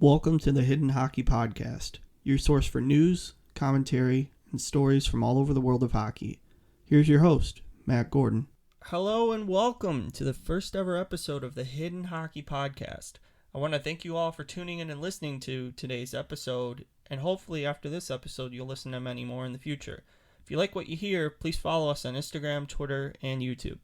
Welcome to the Hidden Hockey Podcast, your source for news, commentary, and stories from all over the world of hockey. Here's your host, Matt Gordon. Hello and welcome to the first ever episode of the Hidden Hockey Podcast. I want to thank you all for tuning in and listening to today's episode, and hopefully after this episode you'll listen to many more in the future. If you like what you hear, please follow us on Instagram, Twitter, and YouTube.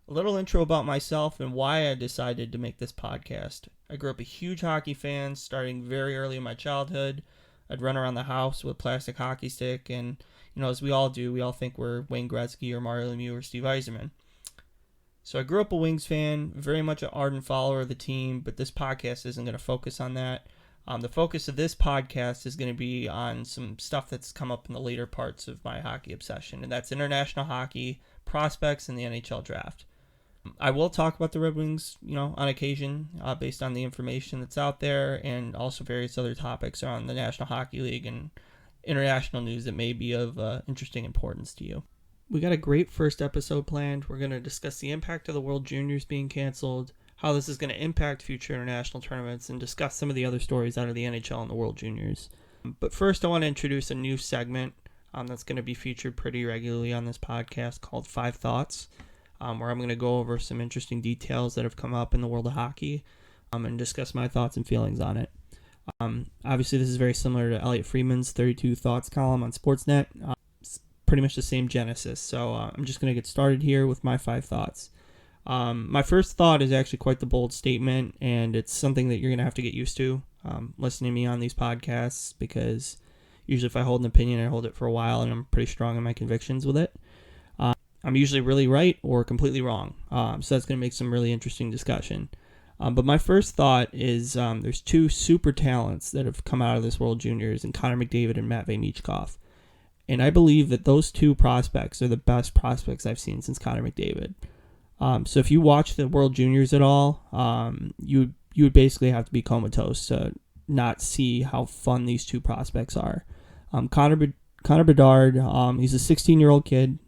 A little intro about myself and why I decided to make this podcast. I grew up a huge hockey fan, starting very early in my childhood. I'd run around the house with a plastic hockey stick, and as we all do, we all think we're Wayne Gretzky or Mario Lemieux or Steve Yzerman. So I grew up a Wings fan, very much an ardent follower of the team, but this podcast isn't going to focus on that. The focus of this podcast is going to be on some stuff that's come up in the later parts of my hockey obsession, and that's international hockey, prospects, and the NHL draft. I will talk about the Red Wings, on occasion, based on the information that's out there, and also various other topics on the National Hockey League and international news that may be of interesting importance to you. We got a great first episode planned. We're going to discuss the impact of the World Juniors being canceled, how this is going to impact future international tournaments, and discuss some of the other stories out of the NHL and the World Juniors. But first, I want to introduce a new segment that's going to be featured pretty regularly on this podcast called 5 Thoughts. Where I'm going to go over some interesting details that have come up in the world of hockey and discuss my thoughts and feelings on it. Obviously, this is very similar to Elliot Friedman's 32 Thoughts column on Sportsnet. It's pretty much the same genesis, so I'm just going to get started here with my 5 thoughts. My first thought is actually quite the bold statement, and it's something that you're going to have to get used to listening to me on these podcasts, because usually if I hold an opinion, I hold it for a while, and I'm pretty strong in my convictions with it. I'm usually really right or completely wrong, so that's going to make some really interesting discussion. But my first thought is there's 2 super talents that have come out of this World Juniors, and Connor McDavid and Matvei Michkov. And I believe that those 2 prospects are the best prospects I've seen since Connor McDavid. So if you watch the World Juniors at all, you would basically have to be comatose to not see how fun these 2 prospects are. Connor Bedard, he's a 16-year-old kid.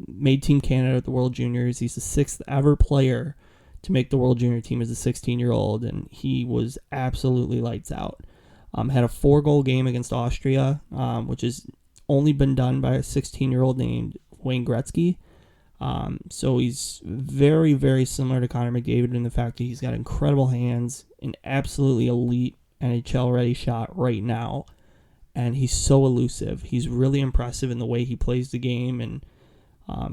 Made Team Canada at the World Juniors. He's the 6th ever player to make the World Junior team as a 16-year-old, and he was absolutely lights out. Had a 4-goal game against Austria, which has only been done by a 16-year-old named Wayne Gretzky. So he's very, very similar to Connor McDavid in the fact that he's got incredible hands, an absolutely elite NHL-ready shot right now, and he's so elusive. He's really impressive in the way he plays the game, and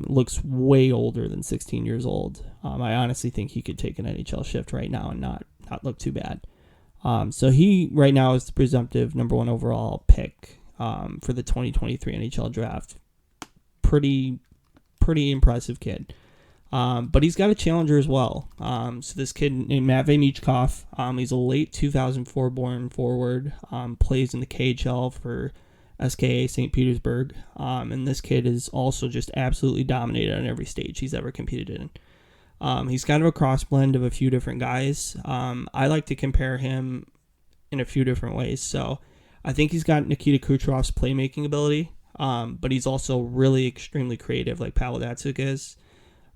looks way older than 16 years old. I honestly think he could take an NHL shift right now and not look too bad. So he right now is the presumptive number 1 overall pick for the 2023 NHL draft. Pretty impressive kid. But he's got a challenger as well. So this kid named Matvei Michkov, he's a late 2004 born forward, plays in the KHL for SKA St. Petersburg, and this kid is also just absolutely dominated on every stage he's ever competed in. He's kind of a cross blend of a few different guys. I like to compare him in a few different ways. So I think he's got Nikita Kucherov's playmaking ability, but he's also really extremely creative like Pavel Datsyuk is.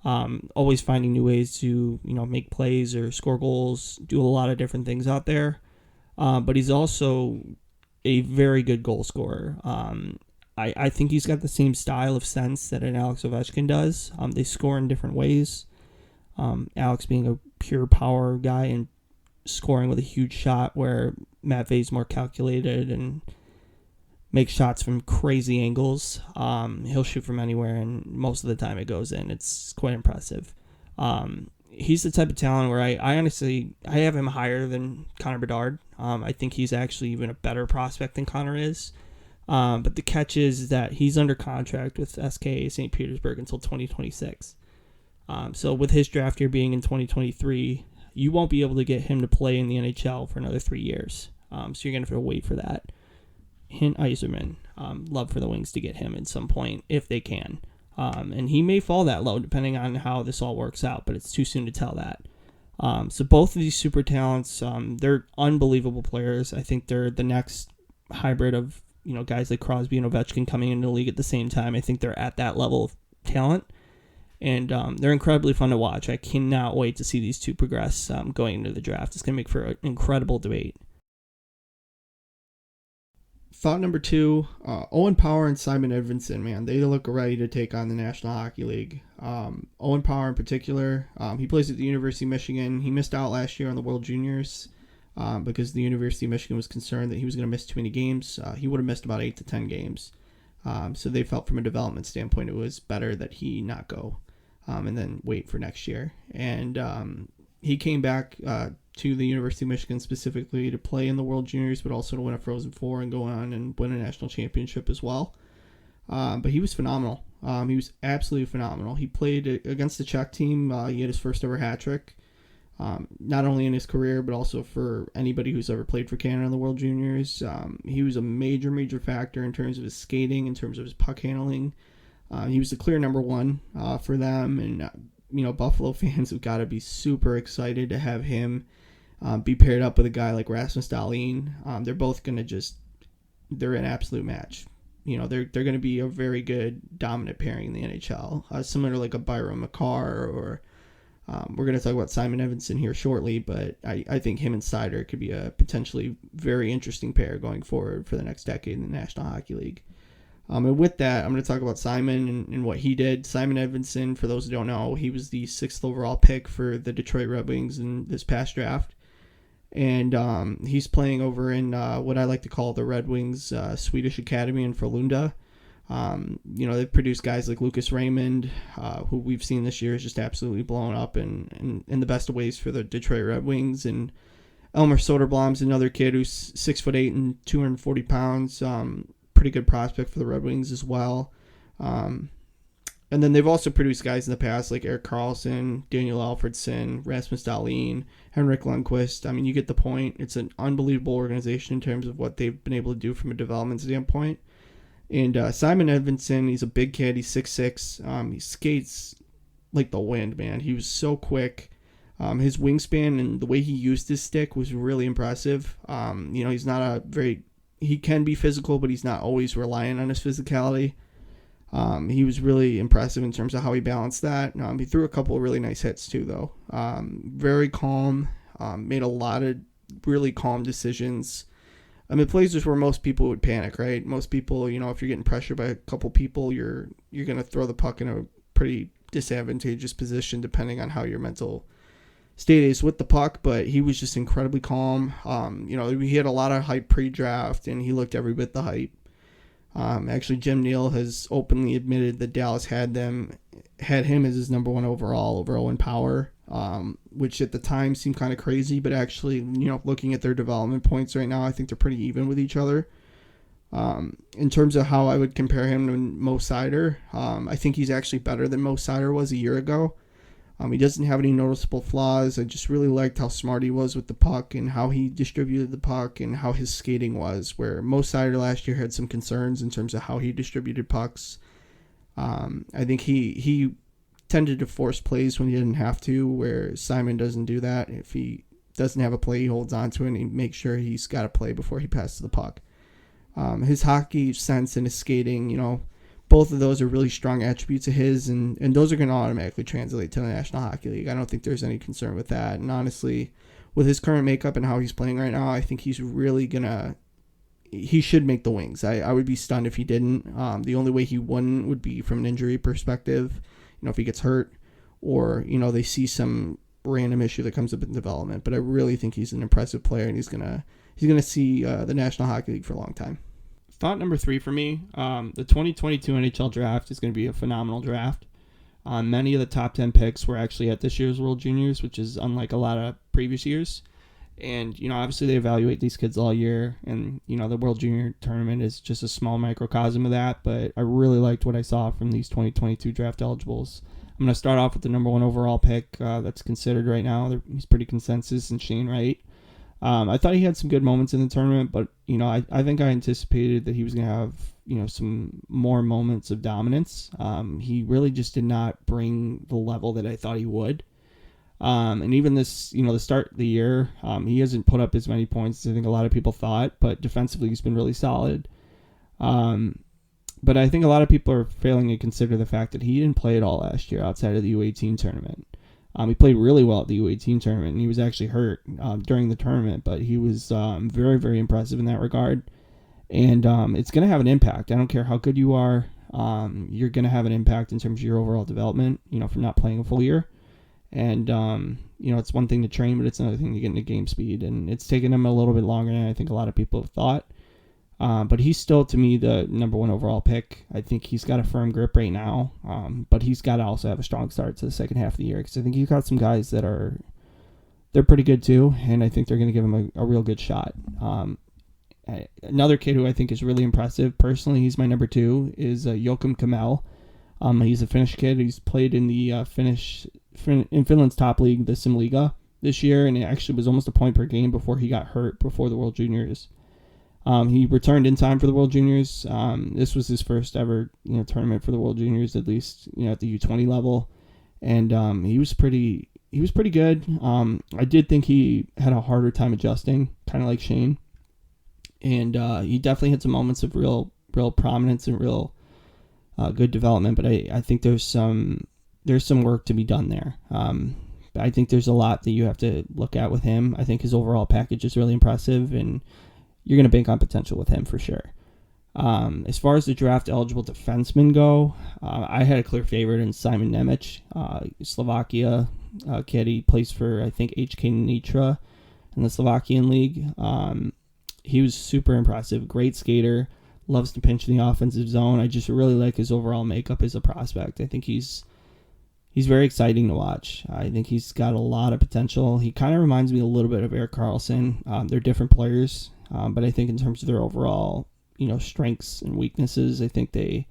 Always finding new ways to make plays or score goals, do a lot of different things out there. But he's also a very good goal scorer. I think he's got the same style of sense that an Alex Ovechkin does. They score in different ways. Alex being a pure power guy and scoring with a huge shot, where Matvei's more calculated and makes shots from crazy angles. He'll shoot from anywhere, and most of the time it goes in. It's quite impressive. He's the type of talent where I honestly have him higher than Connor Bedard. I think he's actually even a better prospect than Connor is. But the catch is that he's under contract with SKA St. Petersburg until 2026. So with his draft year being in 2023, you won't be able to get him to play in the NHL for another 3 years. So you're going to have to wait for that. Hint Yzerman. Love for the Wings to get him at some point if they can. And he may fall that low depending on how this all works out, but it's too soon to tell that. So both of these super talents, they're unbelievable players. I think they're the next hybrid of guys like Crosby and Ovechkin coming into the league at the same time. I think they're at that level of talent, and they're incredibly fun to watch. I cannot wait to see these 2 progress going into the draft. It's going to make for an incredible debate. Thought number 2, Owen Power and Simon Edvinsson, man, they look ready to take on the National Hockey League. Owen Power in particular, he plays at the University of Michigan. He missed out last year on the World Juniors because the University of Michigan was concerned that he was going to miss too many games. He would have missed about 8 to 10 games. So they felt from a development standpoint it was better that he not go and then wait for next year. And he came back to the University of Michigan specifically to play in the World Juniors, but also to win a Frozen Four and go on and win a national championship as well. But he was phenomenal. He was absolutely phenomenal. He played against the Czech team. He had his first ever hat trick, not only in his career, but also for anybody who's ever played for Canada in the World Juniors. He was a major factor in terms of his skating, in terms of his puck handling. He was the clear number 1 for them, and Buffalo fans have got to be super excited to have him be paired up with a guy like Rasmus Dahlin. They're both going to they're an absolute match. They're going to be a very good dominant pairing in the NHL, similar to like a Byron McCarr, or we're going to talk about Simon Evanson here shortly, but I think him and Sider could be a potentially very interesting pair going forward for the next decade in the National Hockey League. And with that, I'm going to talk about Simon and what he did. Simon Edvinsson, for those who don't know, he was the 6th overall pick for the Detroit Red Wings in this past draft. And he's playing over in what I like to call the Red Wings Swedish Academy in Frölunda. They've produced guys like Lucas Raymond, who we've seen this year is just absolutely blown up in the best of ways for the Detroit Red Wings. And Elmer Soderblom's another kid who's 6'8" and 240 pounds. Pretty good prospect for the Red Wings as well. And then they've also produced guys in the past like Erik Karlsson, Daniel Alfredsson, Rasmus Dahlin, Henrik Lundqvist. I mean, you get the point. It's an unbelievable organization in terms of what they've been able to do from a development standpoint. And Simon Edvinsson, he's a big kid. He's 6'6". He skates like the wind, man. He was so quick. His wingspan and the way he used his stick was really impressive. He's not he can be physical, but he's not always reliant on his physicality. He was really impressive in terms of how he balanced that. He threw a couple of really nice hits too, though. Very calm, made a lot of really calm decisions. I mean, places where most people would panic, right? Most people, if you're getting pressured by a couple people, you're going to throw the puck in a pretty disadvantageous position depending on how your mental state is with the puck. But he was just incredibly calm. He had a lot of hype pre-draft, and he looked every bit the hype. Actually, Jim Neal has openly admitted that Dallas had him as his number 1 overall over Owen Power, which at the time seemed kind of crazy, but actually, looking at their development points right now, I think they're pretty even with each other. In terms of how I would compare him to Mo Seider, I think he's actually better than Mo Seider was a year ago. He doesn't have any noticeable flaws. I just really liked how smart he was with the puck and how he distributed the puck and how his skating was, where Mo Seider last year had some concerns in terms of how he distributed pucks. I think he tended to force plays when he didn't have to, where Simon doesn't do that. If he doesn't have a play, he holds on to it and he makes sure he's got a play before he passes the puck. His hockey sense and his skating, both of those are really strong attributes of his, and those are going to automatically translate to the National Hockey League. I don't think there's any concern with that. And honestly, with his current makeup and how he's playing right now, I think he's really he should make the Wings. I would be stunned if he didn't. The only way he wouldn't would be from an injury perspective, if he gets hurt or, they see some random issue that comes up in development. But I really think he's an impressive player, and he's going to see the National Hockey League for a long time. Thought number 3 for me, the 2022 NHL draft is going to be a phenomenal draft. Many of the top 10 picks were actually at this year's World Juniors, which is unlike a lot of previous years. And, obviously they evaluate these kids all year, and, the World Junior tournament is just a small microcosm of that, but I really liked what I saw from these 2022 draft eligibles. I'm going to start off with the number 1 overall pick that's considered right now. He's pretty consensus, and Shane Wright. I thought he had some good moments in the tournament, but, I think I anticipated that he was going to have, some more moments of dominance. He really just did not bring the level that I thought he would. And even this, the start of the year, he hasn't put up as many points as I think a lot of people thought, but defensively he's been really solid. But I think a lot of people are failing to consider the fact that he didn't play at all last year outside of the U18 tournament. He played really well at the U18 tournament, and he was actually hurt during the tournament, but he was very, very impressive in that regard. And it's going to have an impact. I don't care how good you are. You're going to have an impact in terms of your overall development, from not playing a full year. And, it's one thing to train, but it's another thing to get into game speed. And it's taken him a little bit longer than I think a lot of people have thought. But he's still, to me, the number one overall pick. I think he's got a firm grip right now. But he's got to also have a strong start to the second half of the year. Because I think you've got some guys that they're pretty good too. And I think they're going to give him a real good shot. Another kid who I think is really impressive, personally, he's my number 2, is Joachim Kimmel. He's a Finnish kid. He's played in the in Finland's top league, the Simliga, this year, and it actually was almost a point per game before he got hurt before the World Juniors. He returned in time for the World Juniors. This was his first ever tournament for the World Juniors, at least at the U20 level, and he was pretty good. I did think he had a harder time adjusting, kind of like Shane. And he definitely had some moments of real prominence and real good development. But I think there's some work to be done there. I think there's a lot that you have to look at with him. I think his overall package is really impressive, and you're going to bank on potential with him for sure. As far as the draft eligible defensemen go, I had a clear favorite in Simon Nemec, Slovakia kid. He plays for, I think, HK Nitra in the Slovakian league. He was super impressive, great skater, loves to pinch in the offensive zone. I just really like his overall makeup as a prospect. I think he's very exciting to watch. I think he's got a lot of potential. He kind of reminds me a little bit of Erik Karlsson. They're different players, but I think in terms of their overall, strengths and weaknesses, I think they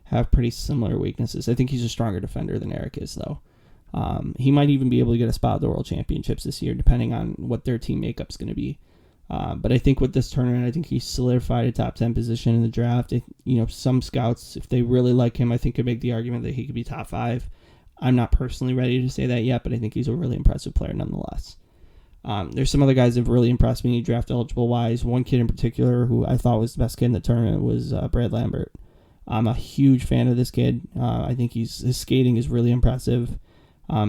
have pretty similar weaknesses. I think he's a stronger defender than Erik is, though. He might even be able to get a spot at the World Championships this year, depending on what their team makeup's going to be. But I think with this tournament, I think he solidified a top 10 position in the draft. Some scouts, if they really like him, I think could make the argument that he could be top 5. I'm not personally ready to say that yet, but I think he's a really impressive player nonetheless. There's some other guys that have really impressed me draft eligible wise. One kid in particular who I thought was the best kid in the tournament was Brad Lambert. I'm a huge fan of this kid. I think his skating is really impressive.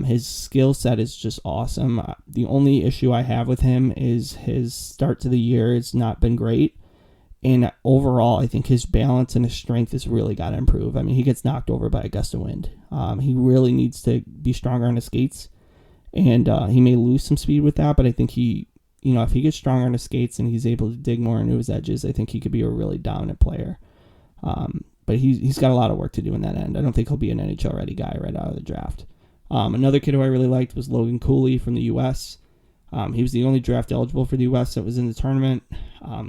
His skill set is just awesome. The only issue I have with him is his start to the year has not been great. And overall, I think his balance and his strength has really got to improve. I mean, he gets knocked over by a gust of wind. He really needs to be stronger on his skates. And he may lose some speed with that, but I think if he gets stronger on his skates and he's able to dig more into his edges, I think he could be a really dominant player. But he's got a lot of work to do in that end. I don't think he'll be an NHL-ready guy right out of the draft. Another kid who I really liked was Logan Cooley from the U.S. He was the only draft eligible for the U.S. that was in the tournament.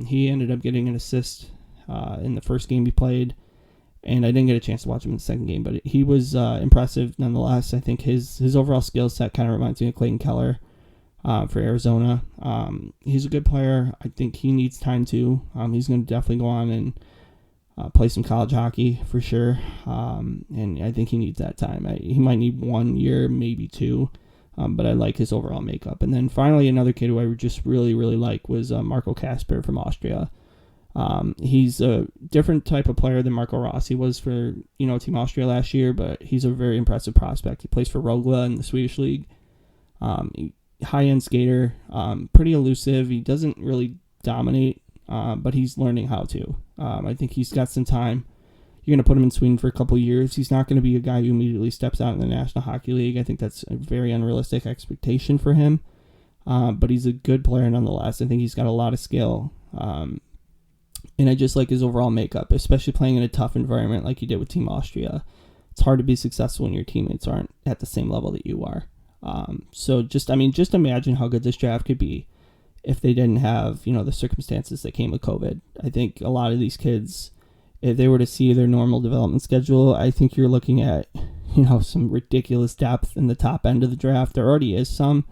He ended up getting an assist in the first game he played, and I didn't get a chance to watch him in the second game, but he was impressive nonetheless. I think his overall skill set kind of reminds me of Clayton Keller for Arizona. He's a good player. I think he needs time too. He's going to definitely go on and play some college hockey for sure, and I think he needs that time. He might need 1 year, maybe 2, but I like his overall makeup. And then finally, another kid who I just really, really like was Marco Casper from Austria. He's a different type of player than Marco Rossi was for Team Austria last year, but he's a very impressive prospect. He plays for Rögle in the Swedish league. High-end skater, pretty elusive. He doesn't really dominate, but he's learning how to. I think he's got some time. You're going to put him in Sweden for a couple of years. He's not going to be a guy who immediately steps out in the National Hockey League. I think that's a very unrealistic expectation for him. But he's a good player nonetheless. I think he's got a lot of skill. And I just like his overall makeup, especially playing in a tough environment like he did with Team Austria. It's hard to be successful when your teammates aren't at the same level that you are. So just imagine how good this draft could be if they didn't have, the circumstances that came with COVID. I think a lot of these kids, if they were to see their normal development schedule, I think you're looking at, some ridiculous depth in the top end of the draft. There already is some,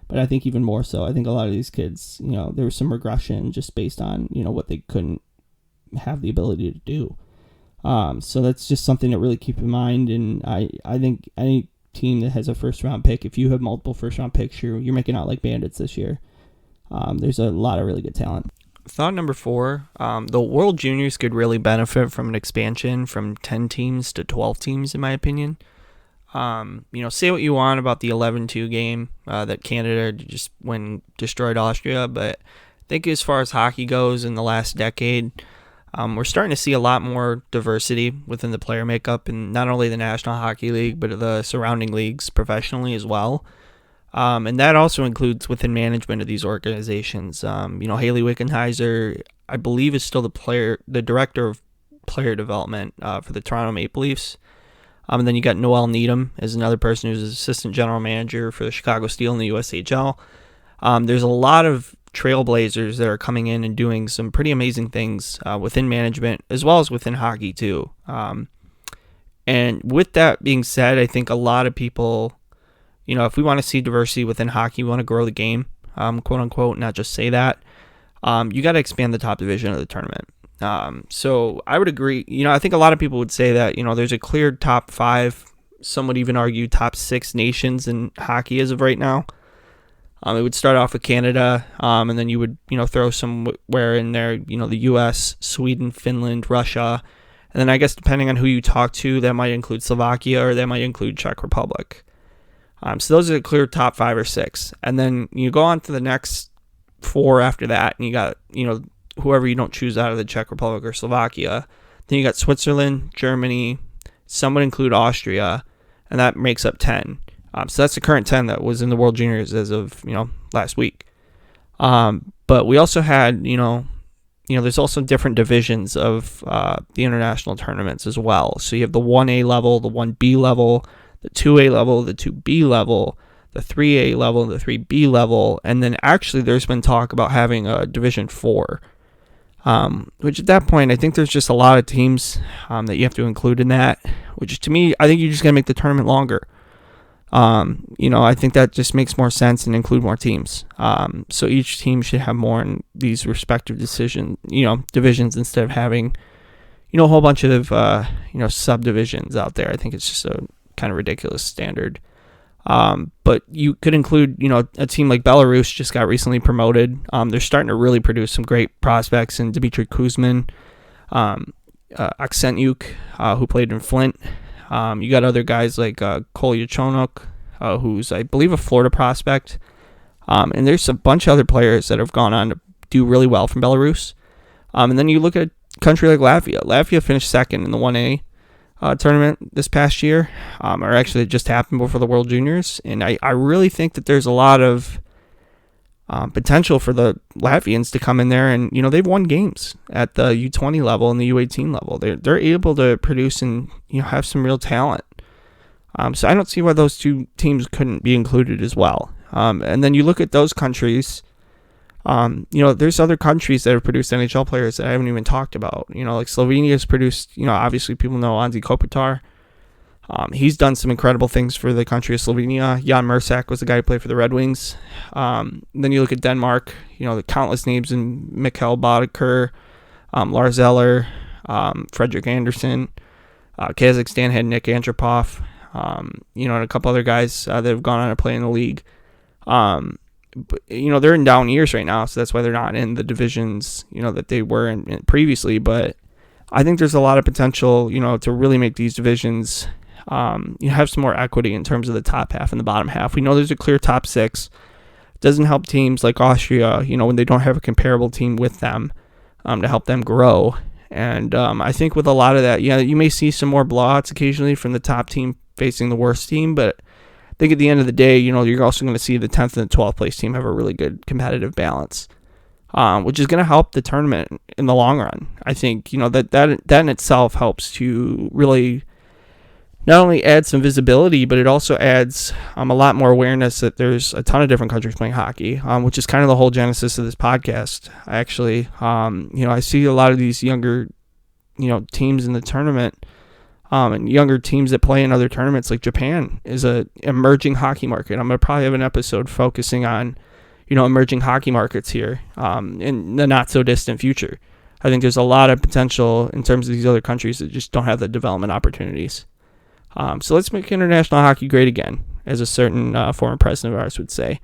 but I think even more so. I think a lot of these kids, there was some regression just based on, what they couldn't have the ability to do. So that's just something to really keep in mind. And I think any team that has a first-round pick, if you have multiple first-round picks, you're making out like bandits this year. There's a lot of really good talent. Thought number 4, the World Juniors could really benefit from an expansion from 10 teams to 12 teams, in my opinion. Say what you want about the 11-2 game that Canada just destroyed Austria, but I think as far as hockey goes in the last decade, We're starting to see a lot more diversity within the player makeup in not only the National Hockey League, but the surrounding leagues professionally as well. And that also includes within management of these organizations. Haley Wickenheiser, I believe, is still the director of player development for the Toronto Maple Leafs. And then you got Noel Needham as another person who's assistant general manager for the Chicago Steel in the USHL. There's a lot of trailblazers that are coming in and doing some pretty amazing things within management as well as within hockey too. And with that being said, I think a lot of people, if we want to see diversity within hockey, we want to grow the game, quote unquote, not just say that, you got to expand the top division of the tournament. So I would agree. I think a lot of people would say that, there's a clear top 5, some would even argue top 6 nations in hockey as of right now. It would start off with Canada, and then you would, throw somewhere in there, the U.S., Sweden, Finland, Russia, and then I guess depending on who you talk to, that might include Slovakia or that might include Czech Republic. So those are the clear top 5 or 6. And then you go on to the next 4 after that, and you got, whoever you don't choose out of the Czech Republic or Slovakia. Then you got Switzerland, Germany, some would include Austria, and that makes up 10. So that's the current 10 that was in the World Juniors as of, last week. But we also had, there's also different divisions of the international tournaments as well. So you have the 1A level, the 1B level, the 2A level, the 2B level, the 3A level, the 3B level, and then actually there's been talk about having a Division 4, which at that point, I think there's just a lot of teams that you have to include in that, which to me, I think you're just going to make the tournament longer. I think that just makes more sense and include more teams. So each team should have more in these respective divisions instead of having, a whole bunch of, subdivisions out there. I think it's just a kind of ridiculous standard. But you could include, a team like Belarus just got recently promoted. They're starting to really produce some great prospects in Dmitry Kuzmin, Aksentyuk, who played in Flint. You got other guys like Kolyachonok, who's, I believe, a Florida prospect. And there's a bunch of other players that have gone on to do really well from Belarus. And then you look at a country like Latvia. Latvia finished second in the 1A tournament this past year, or actually it just happened before the World Juniors. And I really think that there's a lot of potential for the Latvians to come in there, and they've won games at the U20 level and the U18 level. They're able to produce and have some real talent. So I don't see why those two teams couldn't be included as well. And then you look at those countries. There's other countries that have produced NHL players that I haven't even talked about. Like Slovenia has produced. Obviously people know Anze Kopitar. He's done some incredible things for the country of Slovenia. Jan Mersak was the guy who played for the Red Wings. Then you look at Denmark, the countless names in Mikkel Bodeker, Lars Eller, Fredrik Anderson. Kazakhstan had Nick Antropov, and a couple other guys that have gone on to play in the league. But, they're in down years right now, so that's why they're not in the divisions, that they were in previously. But I think there's a lot of potential, to really make these divisions have some more equity in terms of the top half and the bottom half. We know there's a clear top 6. It doesn't help teams like Austria, when they don't have a comparable team with them to help them grow. And I think with a lot of that, you may see some more blowouts occasionally from the top team facing the worst team. But I think at the end of the day, you're also going to see the 10th and the 12th place team have a really good competitive balance, which is going to help the tournament in the long run. I think, that in itself helps to really not only add some visibility, but it also adds a lot more awareness that there's a ton of different countries playing hockey, which is kind of the whole genesis of this podcast. Actually, I see a lot of these younger, teams in the tournament, and younger teams that play in other tournaments. Like Japan is a emerging hockey market. I'm going to probably have an episode focusing on, emerging hockey markets here in the not so distant future. I think there's a lot of potential in terms of these other countries that just don't have the development opportunities. So let's make international hockey great again, as a certain former president of ours would say.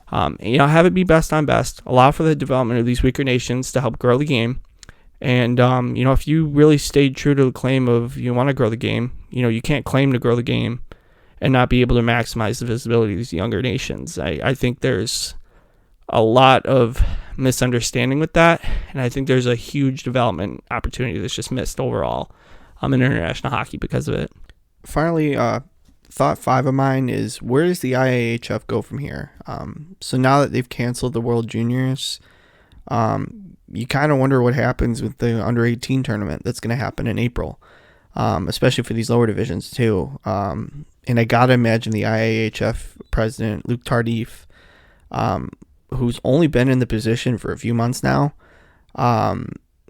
Have it be best on best. Allow for the development of these weaker nations to help grow the game. And, if you really stayed true to the claim of you want to grow the game, you can't claim to grow the game and not be able to maximize the visibility of these younger nations. I think there's a lot of misunderstanding with that, and I think there's a huge development opportunity that's just missed overall in international hockey because of it. Finally, thought 5 of mine is, where does the IIHF go from here? So now that they've canceled the World Juniors, you kind of wonder what happens with the under-18 tournament that's going to happen in April, especially for these lower divisions too. And I got to imagine the IIHF president, Luc Tardif, who's only been in the position for a few months now,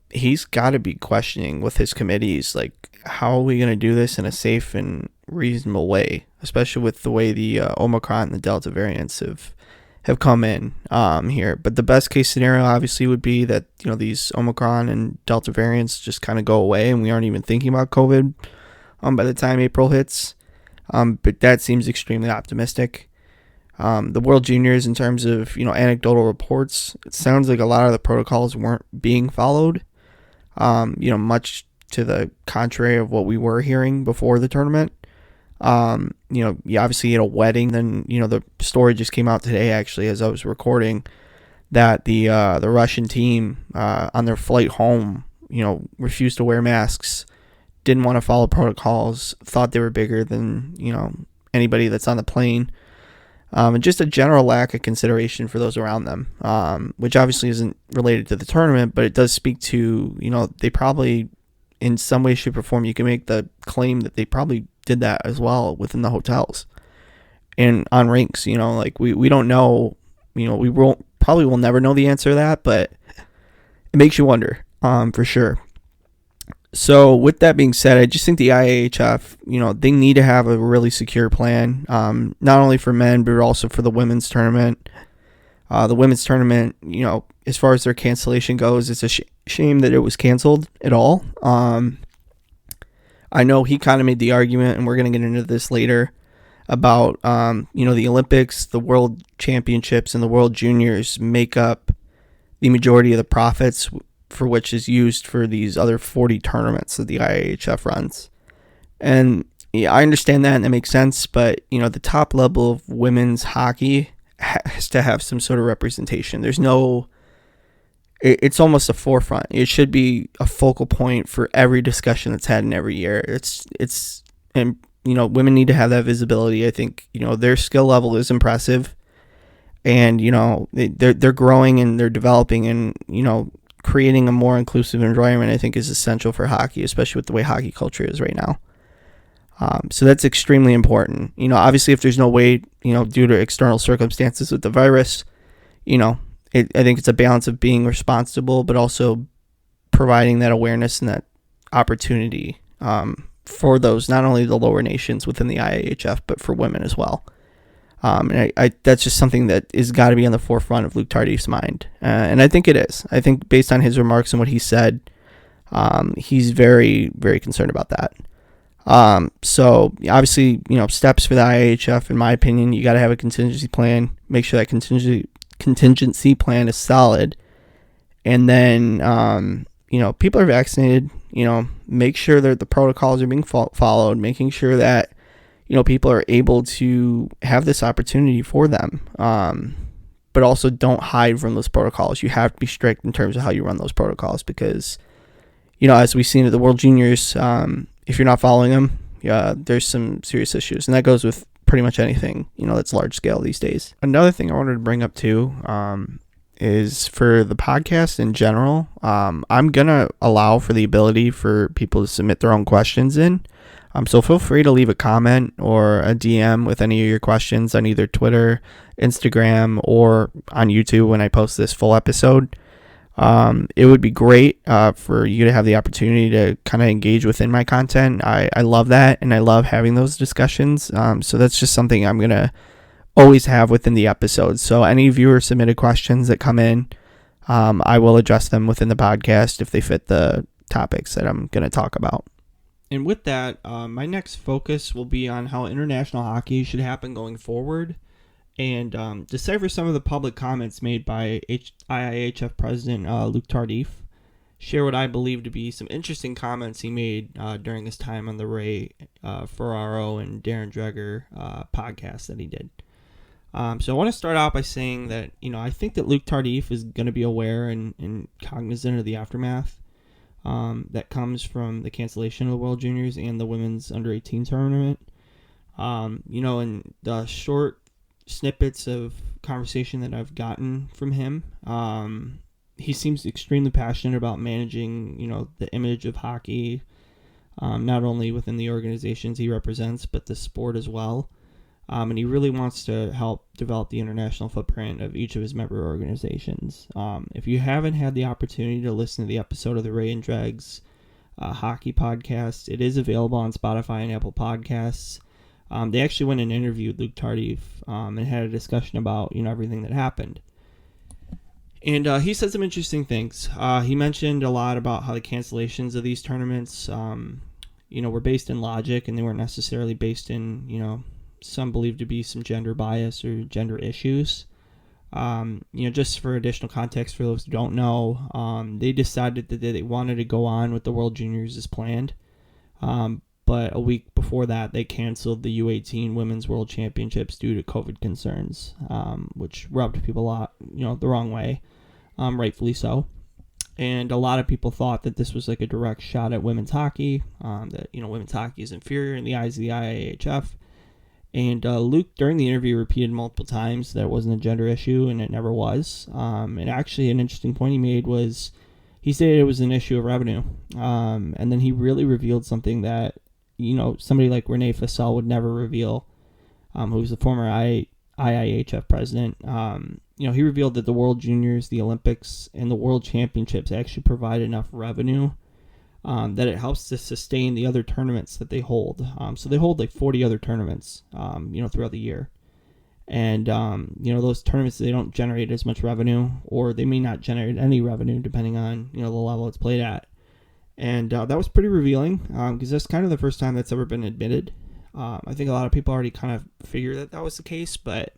he's got to be questioning with his committees, like, how are we going to do this in a safe and reasonable way, especially with the way the Omicron and the Delta variants have come in here. But the best case scenario obviously would be that, these Omicron and Delta variants just kind of go away and we aren't even thinking about COVID by the time April hits. But that seems extremely optimistic. The World Juniors, in terms of, anecdotal reports, it sounds like a lot of the protocols weren't being followed, much to the contrary of what we were hearing before the tournament. You obviously had a wedding, then, the story just came out today, actually, as I was recording, that the Russian team, on their flight home, refused to wear masks, didn't want to follow protocols, thought they were bigger than, anybody that's on the plane. And just a general lack of consideration for those around them, which obviously isn't related to the tournament, but it does speak to, they probably, in some way, shape, or form, you can make the claim that they probably did that as well within the hotels and on rinks. We don't know, we probably will never know the answer to that, but it makes you wonder, for sure. So with that being said, I just think the IIHF, they need to have a really secure plan, not only for men, but also for the women's tournament. The women's tournament, as far as their cancellation goes, it's a shame that it was canceled at all. I know he kind of made the argument, and we're going to get into this later, about, the Olympics, the World Championships, and the World Juniors make up the majority of the profits, for which is used for these other 40 tournaments that the IIHF runs. And yeah, I understand that, and that makes sense, but, the top level of women's hockey has to have some sort of representation. It's almost a forefront. It should be a focal point for every discussion that's had in every year. And women need to have that visibility. I think, their skill level is impressive, and, they're growing and they're developing, and, creating a more inclusive environment, I think, is essential for hockey, especially with the way hockey culture is right now. So that's extremely important. Obviously, if there's no way, due to external circumstances with the virus, I think it's a balance of being responsible, but also providing that awareness and that opportunity for those, not only the lower nations within the IIHF, but for women as well. And I that's just something that is got to be on the forefront of Luc Tardif's mind. And I think it is. I think based on his remarks and what he said, he's very, very concerned about that. So obviously, steps for the IIHF, in my opinion, you got to have a contingency plan, make sure that contingency plan is solid. And then, people are vaccinated, make sure that the protocols are being followed, making sure that, people are able to have this opportunity for them, but also don't hide from those protocols. You have to be strict in terms of how you run those protocols because, as we've seen at the World Juniors, if you're not following them, there's some serious issues. And that goes with pretty much anything, that's large scale these days. Another thing I wanted to bring up too is for the podcast in general, I'm going to allow for the ability for people to submit their own questions in. So feel free to leave a comment or a DM with any of your questions on either Twitter, Instagram, or on YouTube when I post this full episode. It would be great for you to have the opportunity to kind of engage within my content. I love that, and I love having those discussions. So that's just something I'm going to always have within the episode. So any viewer submitted questions that come in, I will address them within the podcast if they fit the topics that I'm going to talk about. And with that, my next focus will be on how international hockey should happen going forward, and decipher some of the public comments made by IIHF President Luc Tardif, share what I believe to be some interesting comments he made during his time on the Ray Ferraro and Darren Dreger podcast that he did. So I want to start out by saying that, I think that Luc Tardif is going to be aware and cognizant of the aftermath that comes from the cancellation of the World Juniors and the women's under-18 tournament. In the short snippets of conversation that I've gotten from him, he seems extremely passionate about managing, the image of hockey, not only within the organizations he represents, but the sport as well. And he really wants to help develop the international footprint of each of his member organizations. If you haven't had the opportunity to listen to the episode of the Ray and Dregs hockey podcast, it is available on Spotify and Apple Podcasts. They actually went and interviewed Luc Tardif and had a discussion about everything that happened. And he said some interesting things. He mentioned a lot about how the cancellations of these tournaments, were based in logic, and they weren't necessarily based in some believed to be some gender bias or gender issues. Just for additional context for those who don't know, they decided that they wanted to go on with the World Juniors as planned. But a week before that, they canceled the U18 Women's World Championships due to COVID concerns, which rubbed people out, the wrong way, rightfully so. And a lot of people thought that this was like a direct shot at women's hockey, that, women's hockey is inferior in the eyes of the IIHF. And Luc, during the interview, repeated multiple times that it wasn't a gender issue, and it never was. And actually, an interesting point he made was he stated it was an issue of revenue. And then he really revealed something that, somebody like Renee Fassel would never reveal, who's the former IIHF president. He revealed that the World Juniors, the Olympics, and the World Championships actually provide enough revenue that it helps to sustain the other tournaments that they hold. So they hold like 40 other tournaments, throughout the year. And, those tournaments, they don't generate as much revenue, or they may not generate any revenue depending on, the level it's played at. And that was pretty revealing because that's kind of the first time that's ever been admitted. I think a lot of people already kind of figured that was the case, but,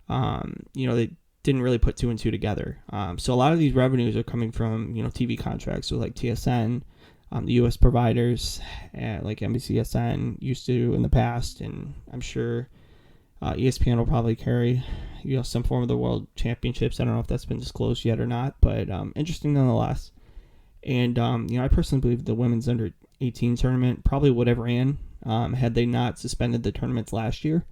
they didn't really put two and two together. So a lot of these revenues are coming from, TV contracts, so like TSN, the U.S. providers, like NBCSN used to in the past, and I'm sure ESPN will probably carry, some form of the World Championships. I don't know if that's been disclosed yet or not, but interesting nonetheless. And, I personally believe the women's under-18 tournament probably would have ran had they not suspended the tournaments last year.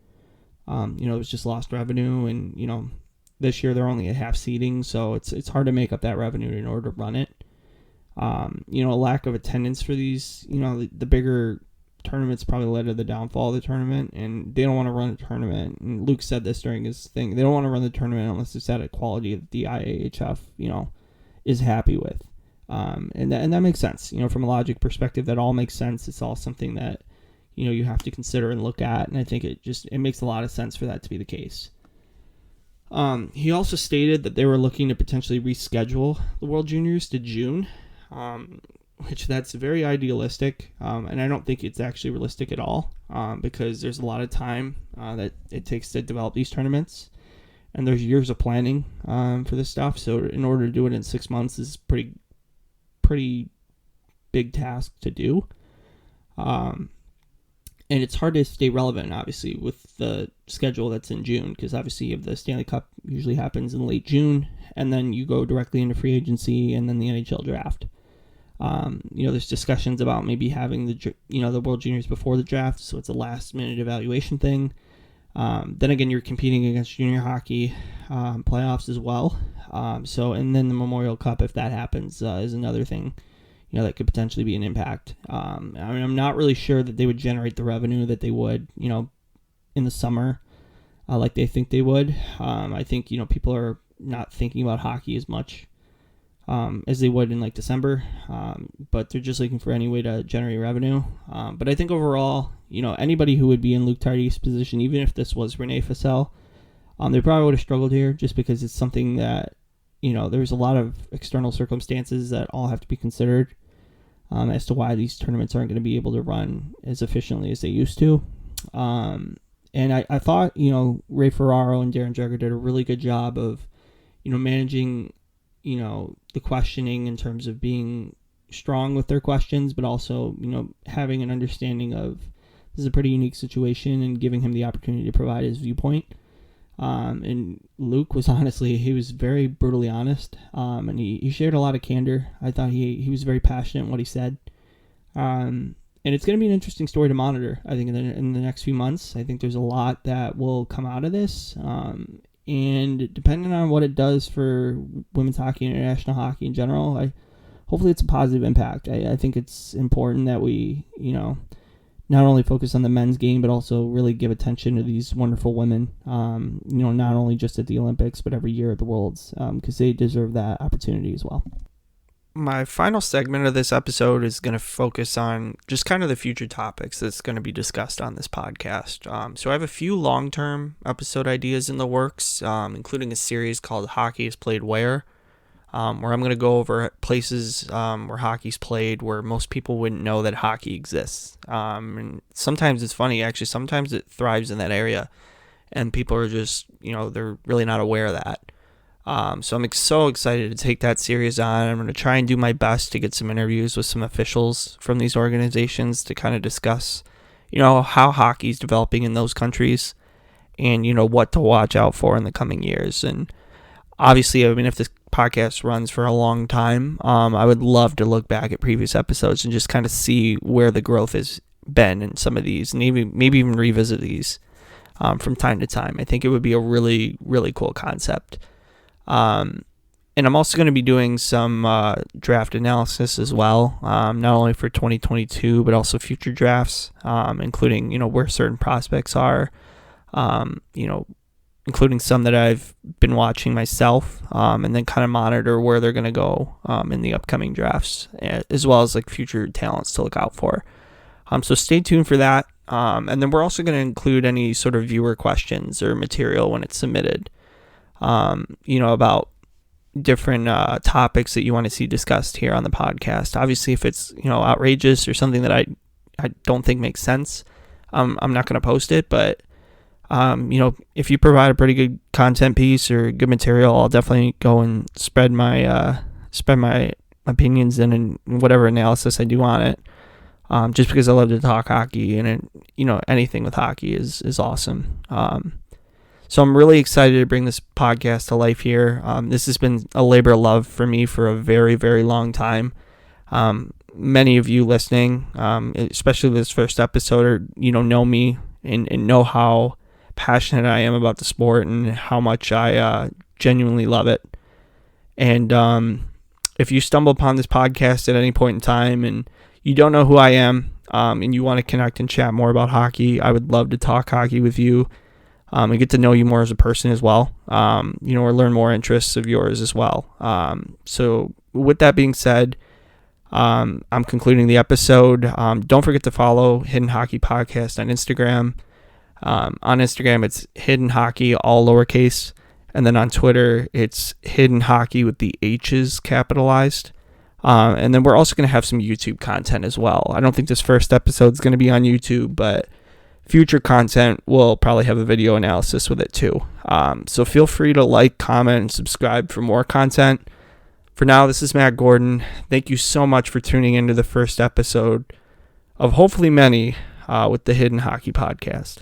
It was just lost revenue, and, this year they're only at half seating, so it's hard to make up that revenue in order to run it. A lack of attendance for these, the bigger tournaments probably led to the downfall of the tournament, and they don't want to run a tournament. And Luc said this during his thing. They don't want to run the tournament unless it's at a quality that the IIHF, is happy with. And that makes sense. From a logic perspective, that all makes sense. It's all something that, you have to consider and look at. And I think it makes a lot of sense for that to be the case. He also stated that they were looking to potentially reschedule the World Juniors to June, which that's very idealistic. And I don't think it's actually realistic at all, because there's a lot of time that it takes to develop these tournaments. And there's years of planning for this stuff. So in order to do it in 6 months is pretty big task to do. And it's hard to stay relevant, obviously, with the schedule that's in June, because obviously the Stanley Cup usually happens in late June, and then you go directly into free agency and then the NHL draft. There's discussions about maybe having the World Juniors before the draft, so it's a last-minute evaluation thing. Then again, you're competing against junior hockey playoffs as well. And then the Memorial Cup, if that happens, is another thing, that could potentially be an impact. I'm not really sure that they would generate the revenue that they would, in the summer, like they think they would. I think, people are not thinking about hockey as much as they would in like December, but they're just looking for any way to generate revenue. But I think overall, anybody who would be in Luc Tardif's position, even if this was Renee Fassel, they probably would have struggled here, just because it's something that, there's a lot of external circumstances that all have to be considered as to why these tournaments aren't going to be able to run as efficiently as they used to. And I thought, Ray Ferraro and Darren Jugger did a really good job of, managing, the questioning in terms of being strong with their questions, but also, having an understanding of this is a pretty unique situation and giving him the opportunity to provide his viewpoint. And Luke was he was very brutally honest, and he shared a lot of candor. I thought he was very passionate in what he said. And it's going to be an interesting story to monitor, I think, in the next few months. I think there's a lot that will come out of this. And depending on what it does for women's hockey and international hockey in general, hopefully it's a positive impact. I think it's important that we, not only focus on the men's game, but also really give attention to these wonderful women, not only just at the Olympics, but every year at the Worlds, because they deserve that opportunity as well. My final segment of this episode is going to focus on just kind of the future topics that's going to be discussed on this podcast. So I have a few long-term episode ideas in the works, including a series called Hockey is Played Where, where I'm going to go over places where hockey's played where most people wouldn't know that hockey exists. And sometimes it's funny, actually, sometimes it thrives in that area, and people are just, they're really not aware of that. So I'm so excited to take that series on. I'm going to try and do my best to get some interviews with some officials from these organizations to kind of discuss, how hockey's developing in those countries and, what to watch out for in the coming years. And obviously, if this podcast runs for a long time, I would love to look back at previous episodes and just kind of see where the growth has been in some of these, and maybe even revisit these from time to time. I think it would be a really, really cool concept. And I'm also going to be doing some draft analysis as well, not only for 2022, but also future drafts, including, where certain prospects are, including some that I've been watching myself, and then kind of monitor where they're going to go in the upcoming drafts, as well as like future talents to look out for. So stay tuned for that. And then we're also going to include any sort of viewer questions or material when it's submitted. About different topics that you want to see discussed here on the podcast. Obviously, if it's, outrageous or something that I don't think makes sense, I'm not going to post it. But, if you provide a pretty good content piece or good material, I'll definitely go and spread my opinions and whatever analysis I do on it. Just because I love to talk hockey, and anything with hockey is awesome. So I'm really excited to bring this podcast to life here. This has been a labor of love for me for a very, very long time. Many of you listening, especially this first episode, know me and know how passionate I am about the sport and how much I genuinely love it. And if you stumble upon this podcast at any point in time and you don't know who I am, and you want to connect and chat more about hockey, I would love to talk hockey with you. And get to know you more as a person as well, or learn more interests of yours as well. So with that being said, I'm concluding the episode. Don't forget to follow Hidden Hockey Podcast on Instagram. On Instagram, it's Hidden Hockey, all lowercase. And then on Twitter, it's Hidden Hockey with the H's capitalized. And then we're also going to have some YouTube content as well. I don't think this first episode is going to be on YouTube, but future content will probably have a video analysis with it too. So feel free to like, comment, and subscribe for more content. For now, this is Matt Gordon. Thank you so much for tuning into the first episode of hopefully many with the Hidden Hockey Podcast.